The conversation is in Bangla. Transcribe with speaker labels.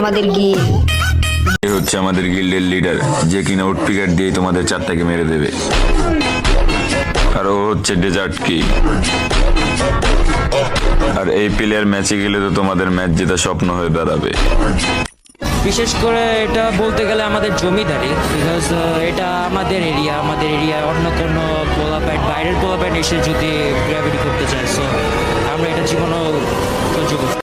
Speaker 1: আমাদের গিল
Speaker 2: এ হচ্ছে আমাদের গিল্ডের লিডার, যে কিনা উড পিকার দিয়ে তোমাদের চারটাকে মেরে দেবে। আর ও হচ্ছে ডেজার্ট কি। আর এই প্লেয়ার ম্যাচে গেলে তো তোমাদের ম্যাচ জেতা স্বপ্ন হয়ে দাঁড়াবে।
Speaker 3: বিশেষ করে এটা বলতে গেলে আমাদের জমিদারি, বিকজ এটা আমাদের এরিয়া অন্য কোনো পোলাপাইট বাইরের পোলাপাইট এসে যদি গ্র্যাভিটি করতে চায়, সো আমরা এটা জীবনও সহ্য করতে